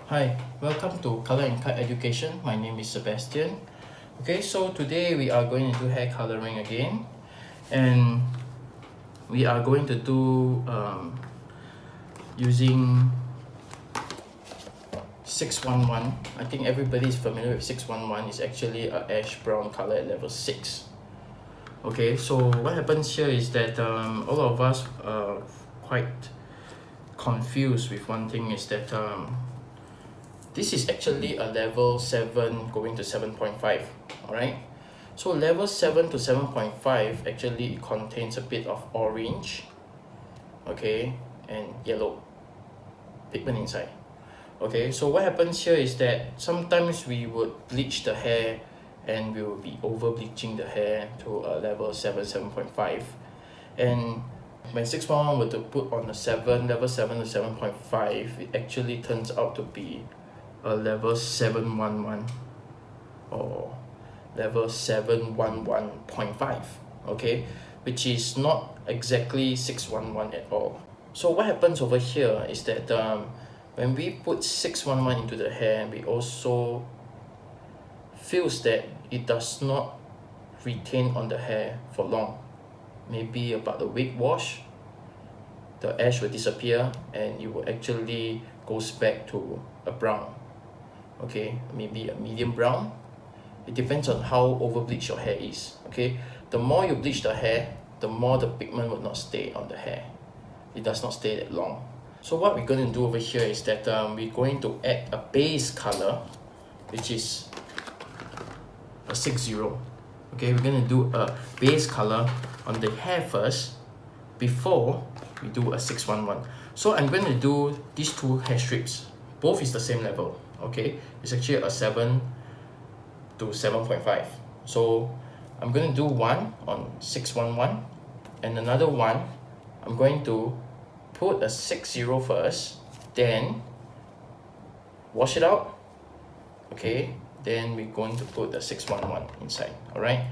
Hi, welcome to Color and Cut Education. My name is Sebastian. Okay, so today we are going to do hair coloring again, and we are going to do using 611. I think everybody is familiar with 611. It's actually a ash brown color at level 6. Okay, so what happens here is that all of us are quite confused with one thing, is that this is actually a level 7 going to 7.5. Alright, so level 7 to 7.5 actually contains a bit of orange, okay, and yellow pigment inside. Okay, so what happens here is that sometimes we would bleach the hair and we will be over bleaching the hair to a level 7, 7.5. And when 611 were to put on a level 7 to 7.5, it actually turns out to be a level 711 or level 711.5, okay, which is not exactly 611 at all. So what happens over here is that when we put 611 into the hair, we also feels that it does not retain on the hair for long. Maybe about a week wash, the ash will disappear and it will actually goes back to a brown, okay, maybe a medium brown. It depends on how over bleached your hair is. Okay, the more you bleach the hair, the more the pigment will not stay on the hair. It does not stay that long. So what we're going to do over here is that we're going to add a base color, which is a 60. Okay, we're going to do a base color on the hair first before we do a 611. So I'm going to do these two hair strips. Both is the same level. Okay, it's actually a 7 to 7.5. So I'm going to do one on 611 and another one I'm going to put a 60 first, then wash it out. Okay, then we're going to put the 611 inside. All right,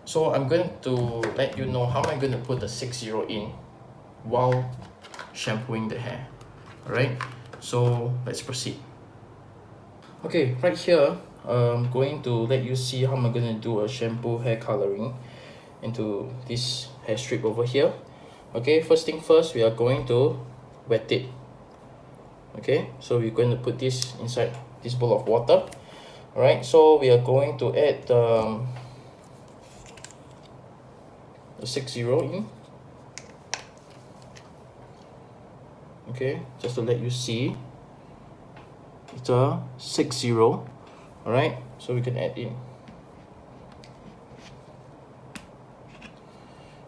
so I'm going to let you know how am I going to put the 60 in while shampooing the hair. All right, so let's proceed. Okay, right here I'm going to let you see how I'm going to do a shampoo hair coloring into this hair strip over here. Okay, first thing first, we are going to wet it. Okay, so we're going to put this inside this bowl of water. Alright, so we are going to add the 60 in. Okay, just to let you see, it's a 60. Alright, so we can add in.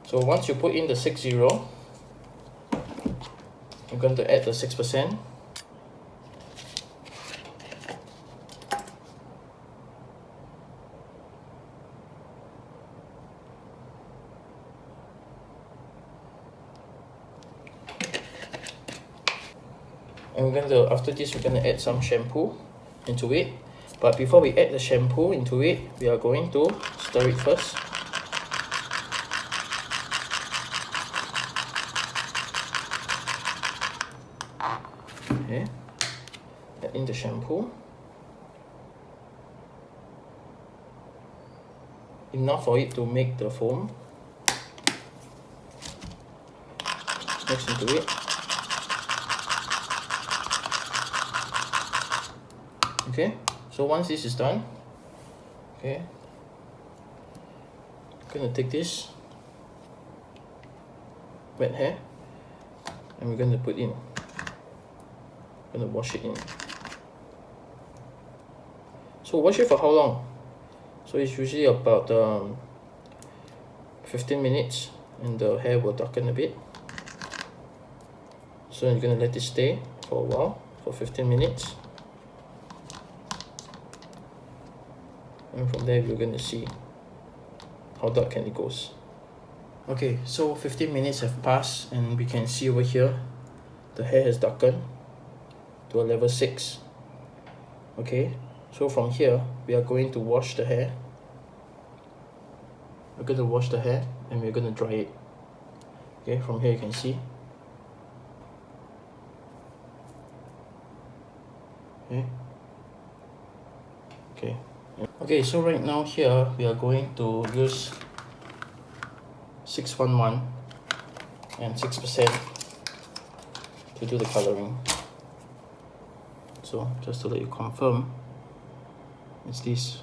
So once you put in the 60, I'm going to add the 6%. And we're going to, after this, we're going to add some shampoo into it. But before we add the shampoo into it, we are going to stir it first. Okay, add in the shampoo. Enough for it to make the foam. Mix into it. Okay, so once this is done, okay, I'm gonna take this wet hair and we're going to put in. I'm gonna wash it in. So wash it for how long? So it's usually about 15 minutes and the hair will darken a bit. So you're gonna let it stay for a while, for 15 minutes. And from there we're gonna see how dark can it goes. Okay, so 15 minutes have passed and we can see over here the hair has darkened to a level 6. Okay, so from here we are going to wash the hair. We're going to wash the hair and we're going to dry it. Okay, from here you can see Okay, so right now here we are going to use 611 and 6% to do the coloring. So just to let you confirm, it's this.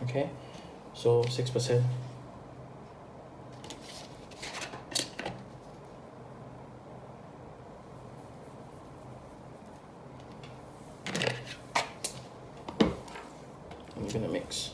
Okay, so 6%. I'm gonna mix.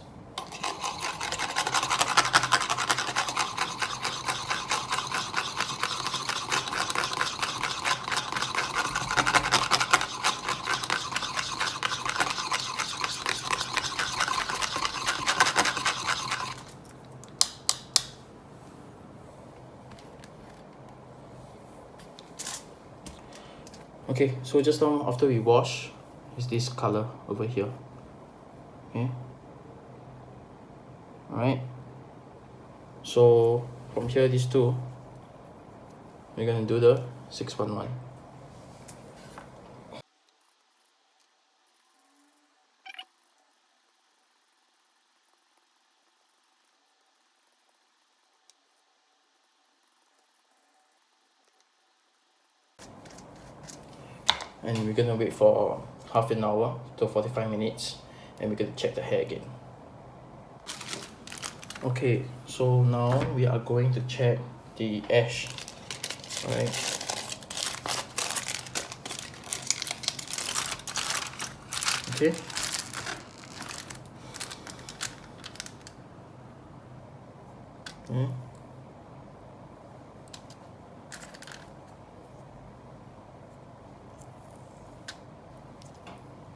Okay, so just now after we wash, is this color over here. Okay, alright, so from here these two, we're gonna do the 611. And we're gonna wait for half an hour to 45 minutes, and we're gonna check the hair again. Okay, so now we are going to check the ash. Alright, okay,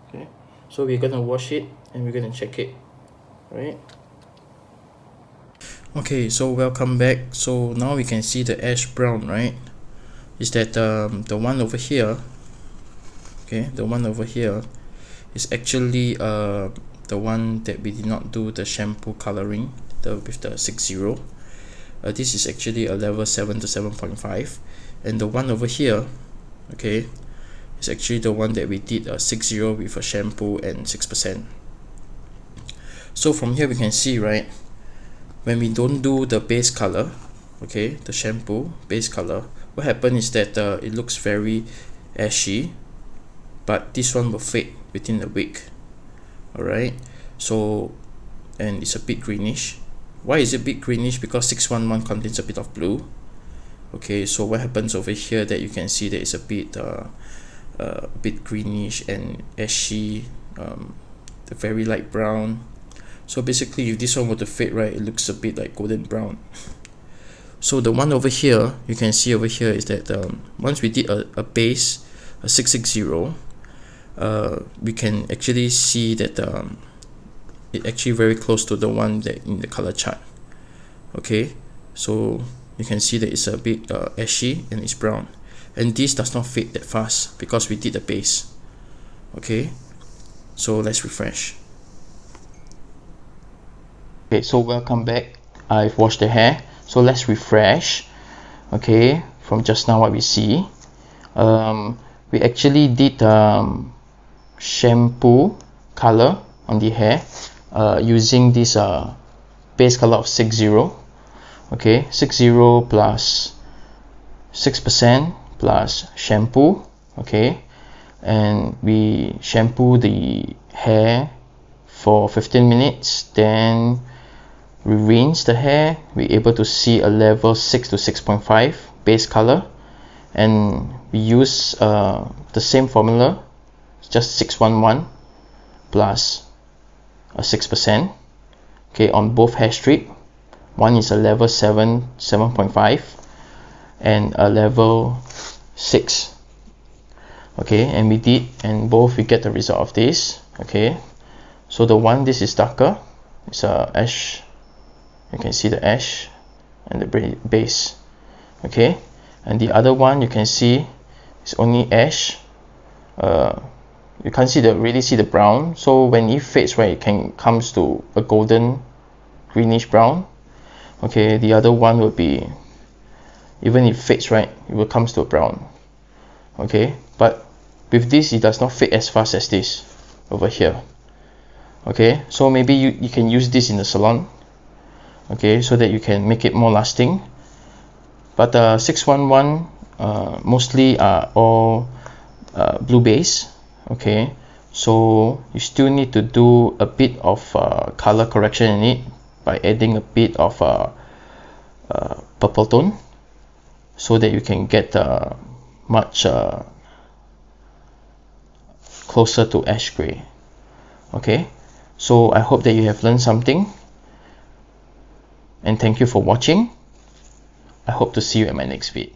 okay, so we're gonna wash it and we're gonna check it. Right. Okay, so welcome back. So now we can see the ash brown, right? Is that the one over here? Okay, the one over here is actually the one that we did not do the shampoo coloring, with the 60. This is actually a level 7 to 7.5, and the one over here, okay, is actually the one that we did a 60 with a shampoo and 6%. So from here we can see, right, when we don't do the base color, okay, the shampoo base color, what happens is that it looks very ashy, but this one will fade within a week. Alright, so, and it's a bit greenish. Why is it a bit greenish? Because 611 contains a bit of blue. Okay, so what happens over here that you can see that it's a bit greenish and ashy, the very light brown. So basically if this one were to fade, right, it looks a bit like golden brown. So the one over here, you can see over here is that once we did a base, a 660, we can actually see that it actually very close to the one that in the color chart. Okay, so you can see that it's a bit ashy and it's brown, and this does not fade that fast because we did a base. Okay, so let's refresh. Okay, so welcome back. I've washed the hair, so let's refresh. Okay, from just now what we see, we actually did shampoo color on the hair using this base color of 60. Okay, 60 plus 6% plus shampoo. Okay, and we shampoo the hair for 15 minutes, then we rinse the hair. We're able to see a level 6 to 6.5 base color, and we use the same formula, just 611 plus a 6%, okay, on both hair strip. One is a level 7.5 and a level 6. Okay, and we did, and both we get the result of this. Okay, so the one, this is darker, it's a ash. You can see the ash and the base. Okay, and the other one you can see it's only ash. you can't really see the brown. So when it fades, right, it comes to a golden greenish brown. Okay, the other one will be, even if it fades, right, it will comes to a brown. Okay, but with this, it does not fade as fast as this over here. Okay, so maybe you can use this in the salon, okay, so that you can make it more lasting. But 611 mostly are all blue base. Okay, so you still need to do a bit of color correction in it by adding a bit of purple tone, so that you can get much closer to ash gray. Okay, so I hope that you have learned something, and thank you for watching. I hope to see you at my next vid.